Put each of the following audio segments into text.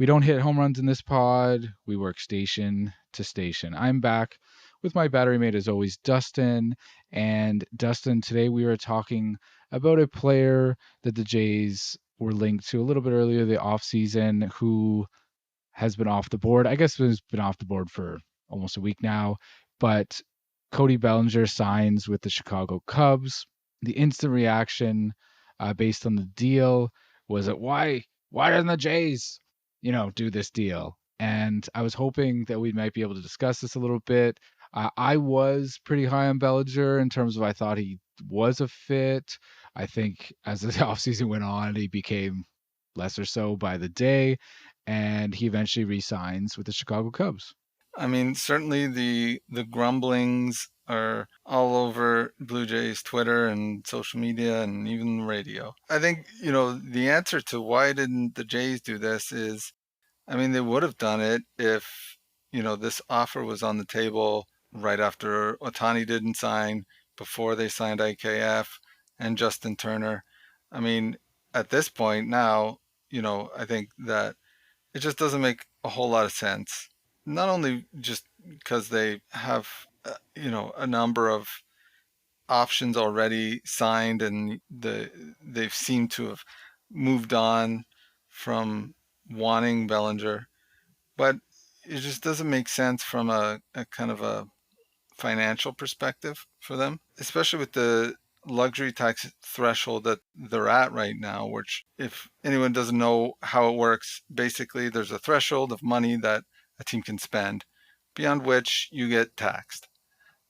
We don't hit home runs in this pod. We work station to station. I'm back with my battery mate, as always, Dustin. And Dustin, today we are talking about a player that the Jays were linked to a little bit earlier the offseason who has been off the board. I guess has been off the board for almost a week now. But Cody Bellinger signs with the Chicago Cubs. The instant reaction based on the deal was that why didn't the Jays, do this deal? And I was hoping that we might be able to discuss this a little bit. I was pretty high on Bellinger in terms of I thought he was a fit. I think as the offseason went on, he became lesser so by the day, and he eventually re-signs with the Chicago Cubs. I mean, certainly the grumblings are all over Blue Jays Twitter and social media and even the radio. I think, the answer to why didn't the Jays do this is, I mean, they would have done it if, this offer was on the table right after Otani didn't sign, before they signed IKF and Justin Turner. I mean, at this point now, I think that it just doesn't make a whole lot of sense. Not only just because they have, a number of options already signed and they've seemed to have moved on from wanting Bellinger, but it just doesn't make sense from a kind of a financial perspective for them, especially with the luxury tax threshold that they're at right now, which, if anyone doesn't know how it works, basically there's a threshold of money that a team can spend, beyond which you get taxed.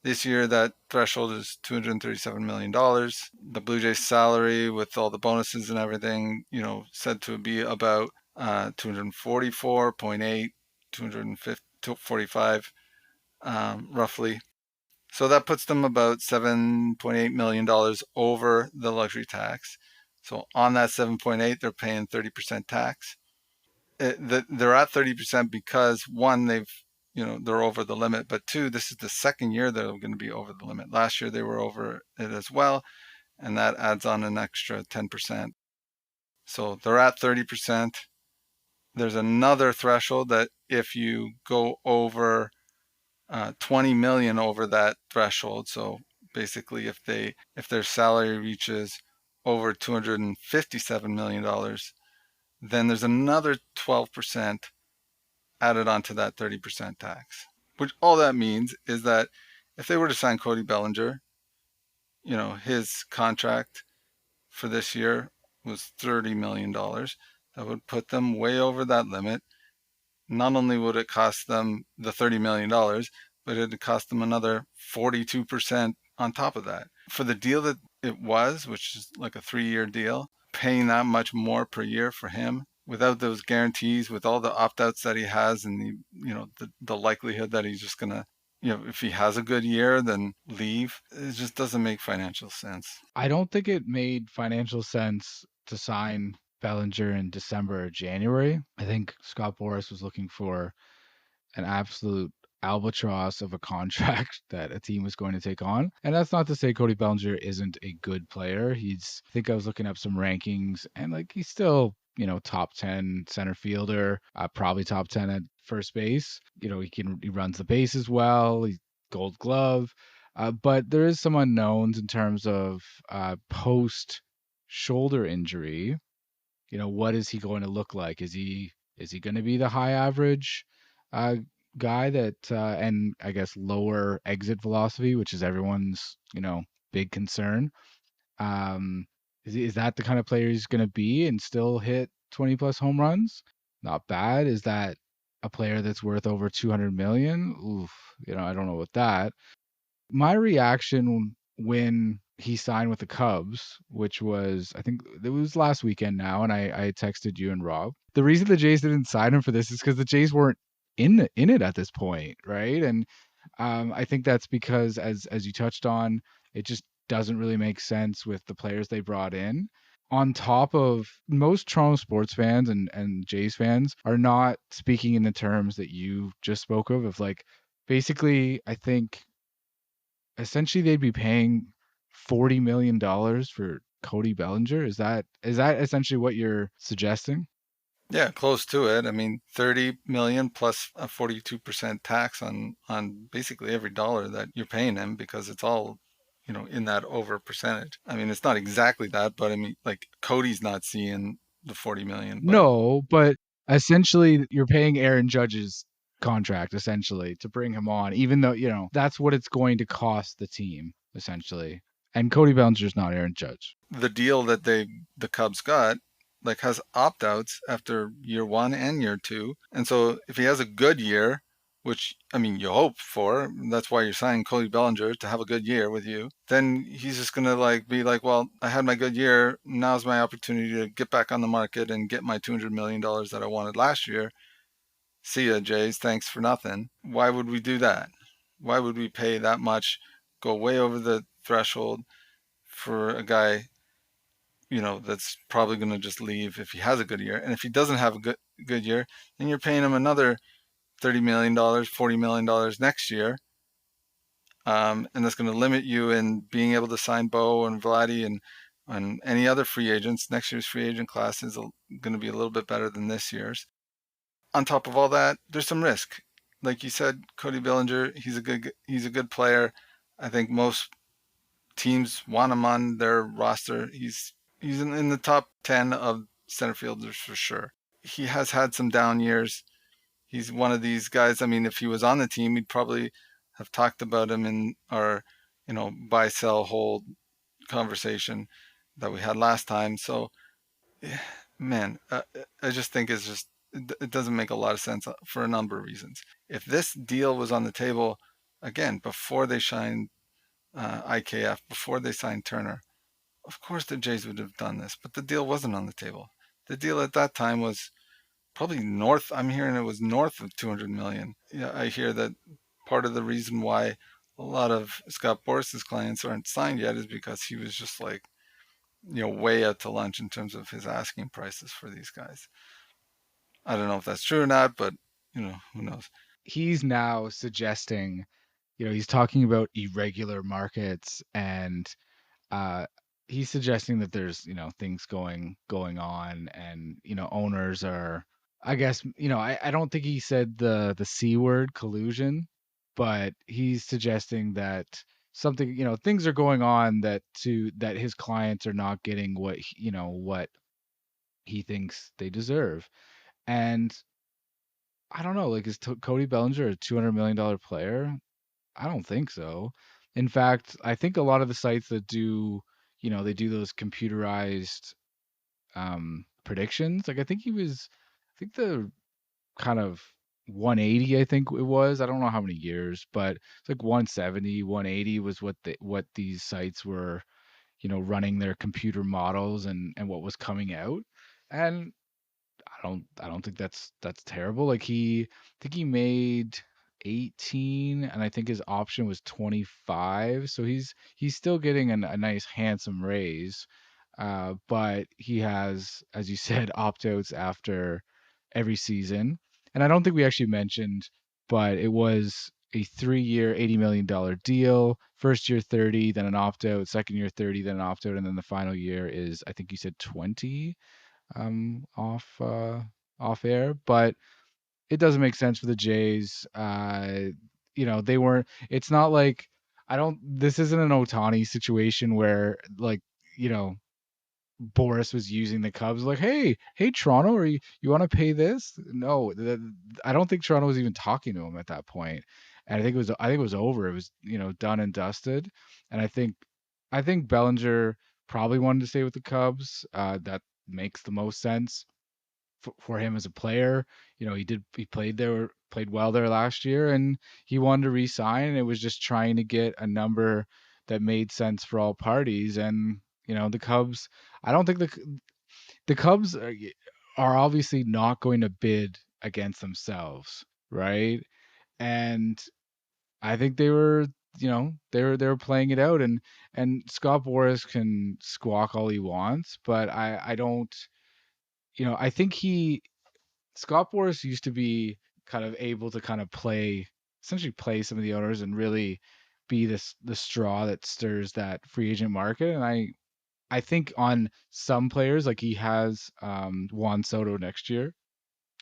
This year, that threshold is $237 million. The Blue Jays salary with all the bonuses and everything, said to be about 244.8, 245, roughly. So that puts them about $7.8 million over the luxury tax. So on that 7.8, they're paying 30% tax. They're at 30% because one, they're over the limit, but two, this is the second year they're going to be over the limit. Last year they were over it as well, and that adds on an extra 10%. So they're at 30%. There's another threshold that if you go over 20 million over that threshold, so basically if their salary reaches over $257 million, then there's another 12% added onto that 30% tax. Which all that means is that if they were to sign Cody Bellinger, his contract for this year was $30 million. That would put them way over that limit. Not only would it cost them the $30 million, but it would cost them another 42% on top of that. For the deal that it was, which is like a 3-year deal, paying that much more per year for him, without those guarantees, with all the opt-outs that he has, and the likelihood that he's just gonna, if he has a good year, then leave. It just doesn't make financial sense. I don't think it made financial sense to sign Bellinger in December or January. I think Scott Boras was looking for an absolute albatross of a contract that a team was going to take on. And that's not to say Cody Bellinger isn't a good player. I think I was looking up some rankings, and like he's still, top 10 center fielder, probably top 10 at first base. He runs the bases well. He's Gold Glove. But there is some unknowns in terms of post shoulder injury. What is he going to look like? Is he going to be the high average uh, guy that and I guess lower exit velocity, which is everyone's big concern? Um, is that the kind of player he's going to be and still hit 20 plus home runs? Not bad. Is that a player that's worth over 200 million? Oof, I don't know about that. My reaction when he signed with the Cubs, which was, I think it was last weekend now, and I texted you and Rob. The reason the Jays didn't sign him for this is because the Jays weren't in it at this point, right? And I think that's because, as you touched on, it just doesn't really make sense with the players they brought in. On top of, most Toronto sports fans and Jays fans are not speaking in the terms that you just spoke of like, basically, I think essentially they'd be paying $40 million for Cody Bellinger. Is that essentially what you're suggesting? Yeah, close to it. I mean, 30 million plus a 42% tax on basically every dollar that you're paying him because it's all, in that over percentage. I mean, it's not exactly that, but I mean, like Cody's not seeing the 40 million, but No, but essentially you're paying Aaron Judge's contract essentially to bring him on, even though, that's what it's going to cost the team, essentially. And Cody Bellinger's not Aaron Judge. the deal that the Cubs got like has opt outs after year one and year two. And so if he has a good year, which I mean you hope for, that's why you're signing Cody Bellinger to have a good year with you, then he's just gonna like be like, well, I had my good year. Now's my opportunity to get back on the market and get my $200 million that I wanted last year. See ya, Jays. Thanks for nothing. Why would we do that? Why would we pay that much, go way over the threshold for a guy that's probably going to just leave if he has a good year. And if he doesn't have a good year, then you're paying him another $30 million, $40 million next year, and that's going to limit you in being able to sign Bo and Vladdy and any other free agents. Next year's free agent class is going to be a little bit better than this year's. On top of all that, there's some risk. Like you said, Cody Bellinger, he's a good player. I think most teams want him on their roster. He's in the top 10 of center fielders for sure. He has had some down years. He's one of these guys. I mean, if he was on the team, we'd probably have talked about him in our, buy, sell, hold conversation that we had last time. So, man, I just think it doesn't make a lot of sense for a number of reasons. If this deal was on the table, again, before they signed IKF, before they signed Turner, of course the Jays would have done this, but the deal wasn't on the table. The deal at that time was probably north. I'm hearing it was north of 200 million. Yeah, I hear that part of the reason why a lot of Scott Boras's clients aren't signed yet is because he was just like, way out to lunch in terms of his asking prices for these guys. I don't know if that's true or not, but who knows? He's now suggesting, he's talking about irregular markets and uh he's suggesting that there's, things going on and, owners are, I guess, I don't think he said the C word, collusion, but he's suggesting that something, things are going on that his clients are not getting what he thinks they deserve. And I don't know, like, is Cody Bellinger a $200 million player? I don't think so. In fact, I think a lot of the sites that do, they do those computerized predictions. Like, I think the kind of 180, I think it was. I don't know how many years, but it's like 170, 180 was what these sites were, running their computer models and what was coming out. And I don't think that's terrible. Like, I think he made 18 and I think his option was 25. So he's still getting a nice handsome raise. But he has, as you said, opt-outs after every season. And I don't think we actually mentioned, but it was a 3-year, $80 million deal. First year 30, then an opt-out, second year 30, then an opt-out, and then the final year is, I think you said 20 off off air, but it doesn't make sense for the Jays. They weren't. It's not like I don't. This isn't an Otani situation where like you know Boris was using the Cubs like, hey, Toronto, are you want to pay this? No, I don't think Toronto was even talking to him at that point, and I think it was over. It was done and dusted, and I think Bellinger probably wanted to stay with the Cubs. That makes the most sense for him as a player. He played well there last year, and he wanted to re-sign. And it was just trying to get a number that made sense for all parties. And the Cubs, I don't think the Cubs are obviously not going to bid against themselves, right? And I think they were playing it out, and Scott Boras can squawk all he wants, but I don't. I think Scott Boras used to be kind of able to kind of essentially play some of the owners and really be the straw that stirs that free agent market. And I think on some players, like he has Juan Soto next year.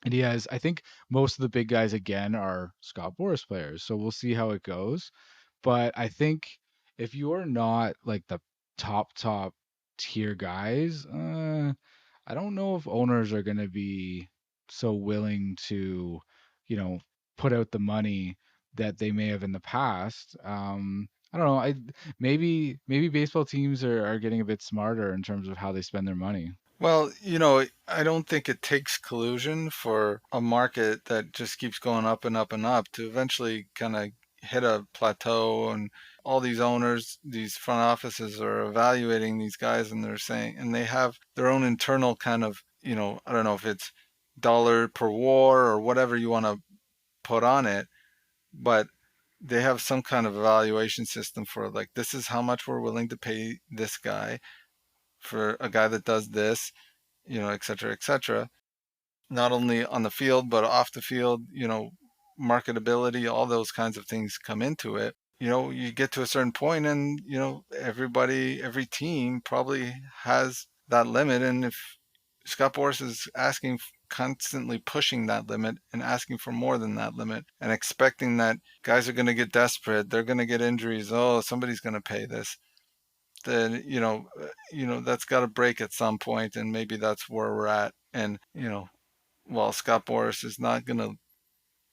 And he has, I think most of the big guys again are Scott Boras players. So we'll see how it goes. But I think if you're not like the top tier guys, I don't know if owners are going to be so willing to, you know, put out the money that they may have in the past. I don't know. Maybe baseball teams are getting a bit smarter in terms of how they spend their money. Well, I don't think it takes collusion for a market that just keeps going up and up and up to eventually kind of hit a plateau. And all these owners, these front offices are evaluating these guys and they're saying, and they have their own internal kind of, I don't know if it's dollar per war or whatever you want to put on it, but they have some kind of evaluation system for like, this is how much we're willing to pay this guy for a guy that does this, et cetera, et cetera. Not only on the field, but off the field, marketability, all those kinds of things come into it. You get to a certain point and, every team probably has that limit. And if Scott Boras is constantly pushing that limit and asking for more than that limit and expecting that guys are going to get desperate, they're going to get injuries. Oh, somebody's going to pay this. Then, that's got to break at some point, and maybe that's where we're at. And, while Scott Boras is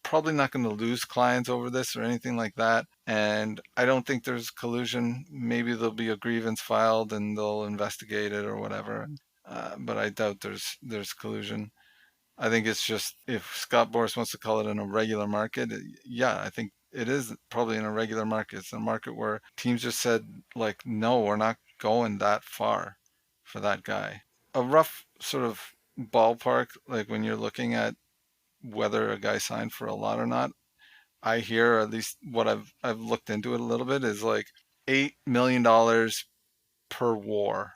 probably not going to lose clients over this or anything like that. And I don't think there's collusion. Maybe there'll be a grievance filed and they'll investigate it or whatever. But I doubt there's collusion. I think it's just if Scott Boras wants to call it an irregular market, yeah, I think it is probably an irregular market. It's a market where teams just said like, no, we're not going that far for that guy. A rough sort of ballpark, like when you're looking at whether a guy signed for a lot or not, I hear, or at least what I've looked into it a little bit, is like $8 million per war,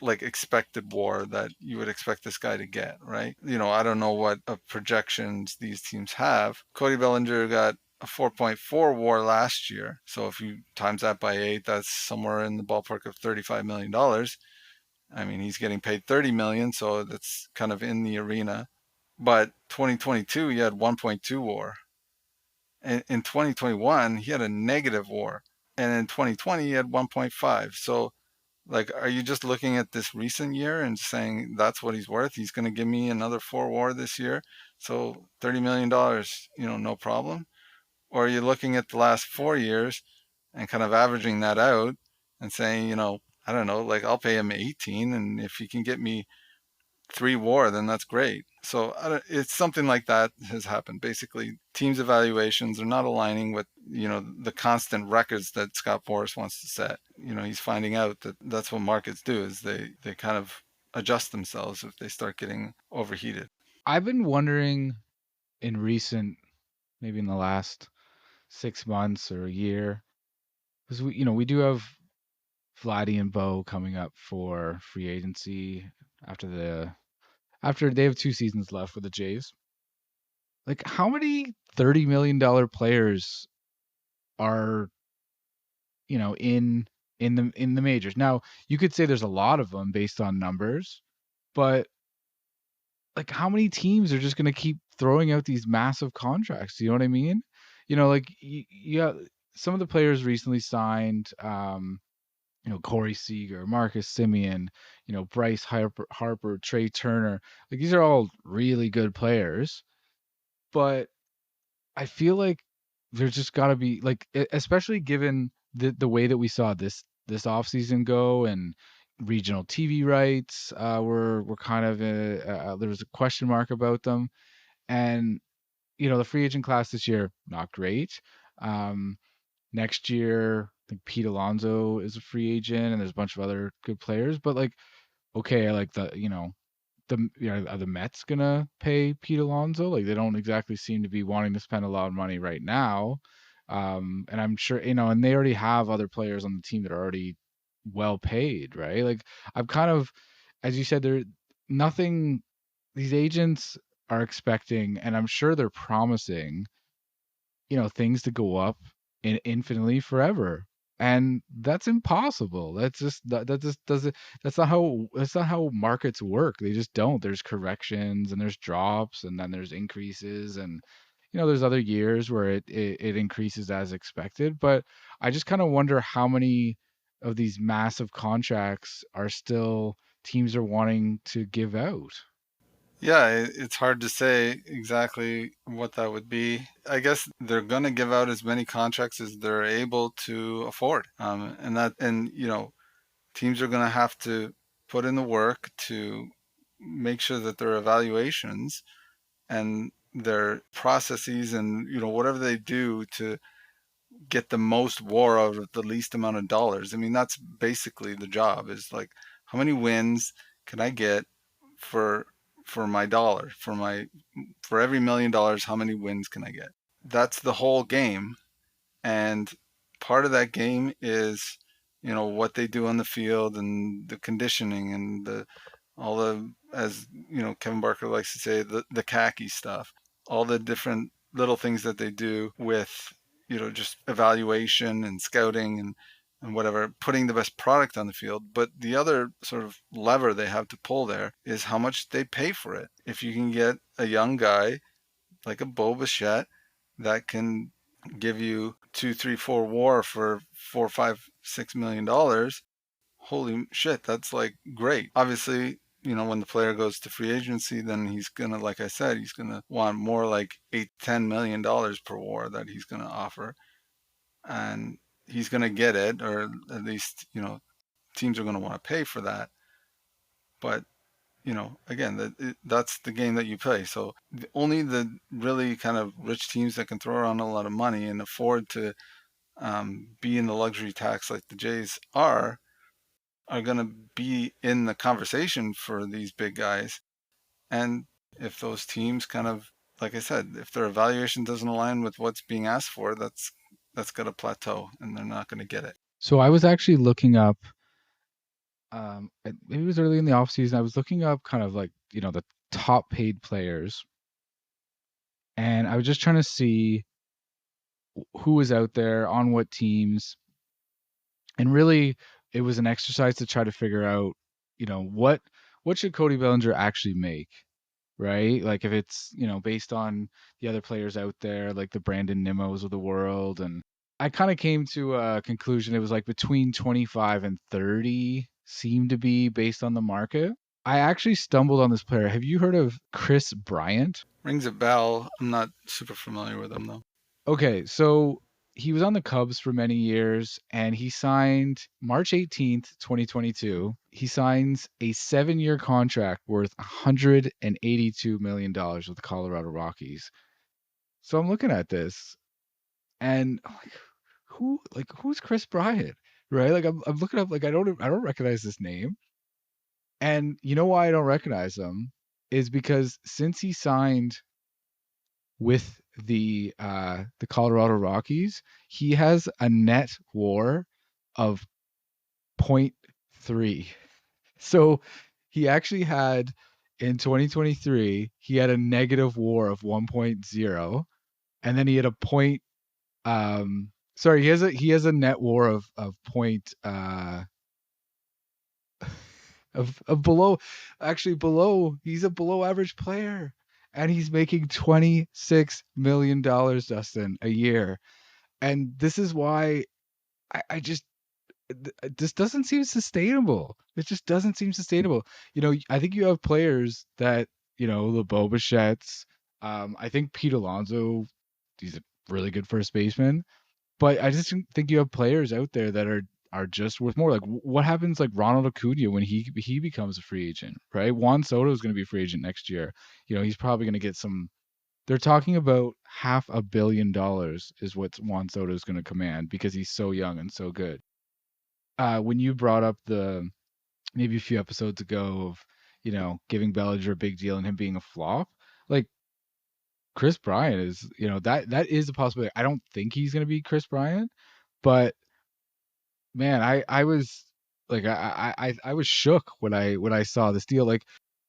like expected war that you would expect this guy to get, right? I don't know what projections these teams have. Cody Bellinger got a 4.4 war last year. So if you times that by 8, that's somewhere in the ballpark of $35 million. I mean, he's getting paid 30 million, so that's kind of in the arena. But 2022, he had 1.2 war. In 2021, he had a negative war. And in 2020, he had 1.5. So, like, are you just looking at this recent year and saying that's what he's worth? He's going to give me another 4 war this year. So $30 million, no problem. Or are you looking at the last 4 years and kind of averaging that out and saying, I don't know, like I'll pay him 18, and if he can get me 3 war, then that's great. So it's something like that has happened. Basically, teams' evaluations are not aligning with the constant records that Scott Boras wants to set. He's finding out that that's what markets do, is they kind of adjust themselves if they start getting overheated. I've been wondering in recent, maybe in the last 6 months or a year, because we do have Vladdy and Bo coming up for free agency after they have 2 seasons left with the Jays. Like, how many $30 million players are in the majors? Now, you could say there's a lot of them based on numbers, but like, how many teams are just going to keep throwing out these massive contracts? You know what I mean? Like, yeah, some of the players recently signed. Corey Seager, Marcus Simeon, Bryce Harper, Trey Turner. Like, these are all really good players, but I feel like there's just got to be like, especially given the way that we saw this offseason go, and regional TV rights were kind of there was a question mark about them. And the free agent class this year, not great. Um, Next year, I think Pete Alonso is a free agent, and there's a bunch of other good players. But like, okay, I like are the Mets gonna pay Pete Alonso? Like, they don't exactly seem to be wanting to spend a lot of money right now. And I'm sure, and they already have other players on the team that are already well paid, right? Like, I'm kind of, as you said, there nothing. These agents are expecting, and I'm sure they're promising, things to go up infinitely forever. and that's impossible. That just doesn't. That's not how markets work. They just don't. There's corrections and there's drops and then there's increases, and there's other years where it increases as expected. But I just kind of wonder how many of these massive contracts are still teams are wanting to give out. Yeah, it's hard to say exactly what that would be. I guess they're going to give out as many contracts as they're able to afford. And teams are going to have to put in the work to make sure that their evaluations and their processes and, whatever they do to get the most war out of the least amount of dollars. I mean, that's basically the job is like, how many wins can I get for for my dollar, for every $1 million, how many wins can I get? That's the whole game. And part of that game is, what they do on the field and the conditioning and all the, as Kevin Barker likes to say, the khaki stuff, all the different little things that they do with, just evaluation and scouting and whatever, putting the best product on the field. But the other sort of lever they have to pull there is how much they pay for it. If you can get a young guy like a Bo Bichette that can give you 2, 3, 4 WAR for $4, 5, $6 million, holy shit, that's like great. Obviously, when the player goes to free agency, then he's gonna, like I said, he's gonna want more like $8, 10 million per WAR that he's gonna offer, and he's gonna get it, or at least teams are gonna want to pay for that. But again, that's the game that you play. So only the really kind of rich teams that can throw around a lot of money and afford to be in the luxury tax like the Jays are going to be in the conversation for these big guys. And if those teams kind of, like I said, if their evaluation doesn't align with what's being asked for, that's got to plateau and they're not going to get it. So I was actually looking up. Maybe it was early in the off season. I was looking up kind of like the top paid players, and I was just trying to see who was out there on what teams, and really it was an exercise to try to figure out, what should Cody Bellinger actually make, right? Like if it's based on the other players out there, like the Brandon Nimmo's of the world, and I kind of came to a conclusion. It was like between 25 and 30 seemed to be based on the market. I actually stumbled on this player. Have you heard of Chris Bryant? Rings a bell. I'm not super familiar with them though. Okay, so he was on the Cubs for many years and he signed March 18th, 2022. He signs a 7-year contract worth $182 million with the Colorado Rockies. So I'm looking at this and I'm who's Chris Bryant? Right? Like I'm looking up, like I don't recognize this name. And you know why I don't recognize him is because since he signed with the Colorado Rockies, he has a net WAR of point 0.3. So he actually had in 2023, he had a negative WAR of 1.0, and then he had a point sorry, he has a net WAR of point of below, actually below, he's a below average player, and he's making $26 million, Dustin, a year. And this is why I just this doesn't seem sustainable. It just doesn't seem sustainable. I think you have players that, the Bo Bichettes. I think Pete Alonso, he's a really good first baseman. But I just think you have players out there that are just worth more. Like what happens, like Ronald Acuna when he becomes a free agent, right? Juan Soto is going to be a free agent next year. He's probably going to get some. They're talking about $500 million is what Juan Soto is going to command because he's so young and so good. When you brought up the maybe a few episodes ago of giving Bellinger a big deal and him being a flop, like Chris Bryant is, that is a possibility. I don't think he's going to be Chris Bryant, but man, I was like I was shook when I saw this deal. Like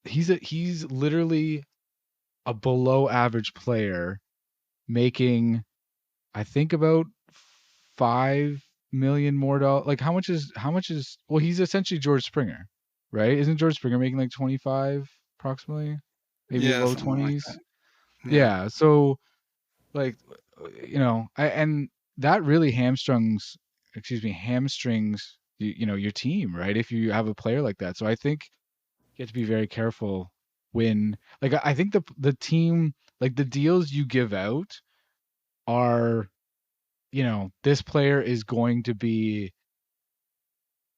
he's literally a below average player making, I think, about five. million more dollars. Like how much is well, he's essentially George Springer, right? Isn't George Springer making like 25 approximately? Maybe Yeah, low something like 20s. that. Yeah. Yeah. So like and that really hamstrings your team, right? If you have a player like that. So I think you have to be very careful when like I think the team like the deals you give out are this player is going to be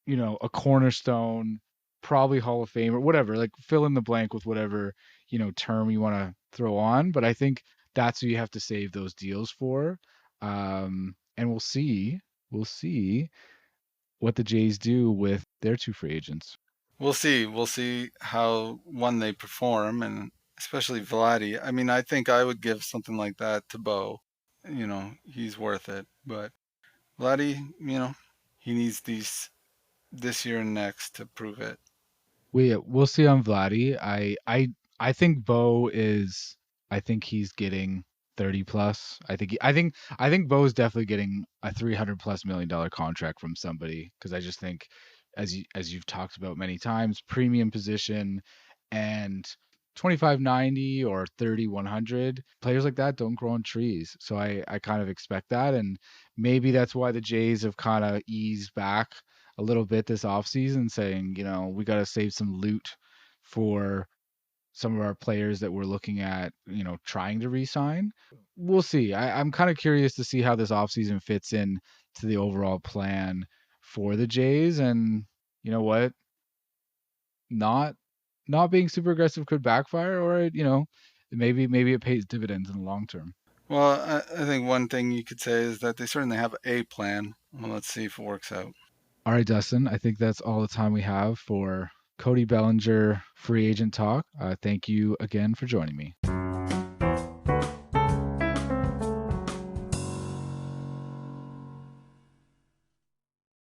a cornerstone, probably Hall of Fame or whatever, like fill in the blank with whatever, term you want to throw on. But I think that's who you have to save those deals for. And we'll see what the Jays do with their two free agents. We'll see. We'll see how one they perform, and especially Vladdy. I mean, I think I would give something like that to Bo. He's worth it. But Vladdy, he needs these this year and next to prove it. We'll see on Vladdy. I think Bo is. I think he's getting 30 plus. I think Bo is definitely getting a 300 plus $1 million contract from somebody because I just think, as you've talked about many times, premium position and 25/90 or 30/100 players like that don't grow on trees. So I kind of expect that, and maybe that's why the Jays have kind of eased back a little bit this offseason, saying, we got to save some loot for some of our players that we're looking at, trying to re-sign. We'll see. I'm kind of curious to see how this offseason fits in to the overall plan for the Jays. And you know what? Not not being super aggressive could backfire, or maybe it pays dividends in the long term. Well, I think one thing you could say is that they certainly have a plan. Well, let's see if it works out. All right, Dustin, I think that's all the time we have for Cody Bellinger free agent talk. Thank you again for joining me.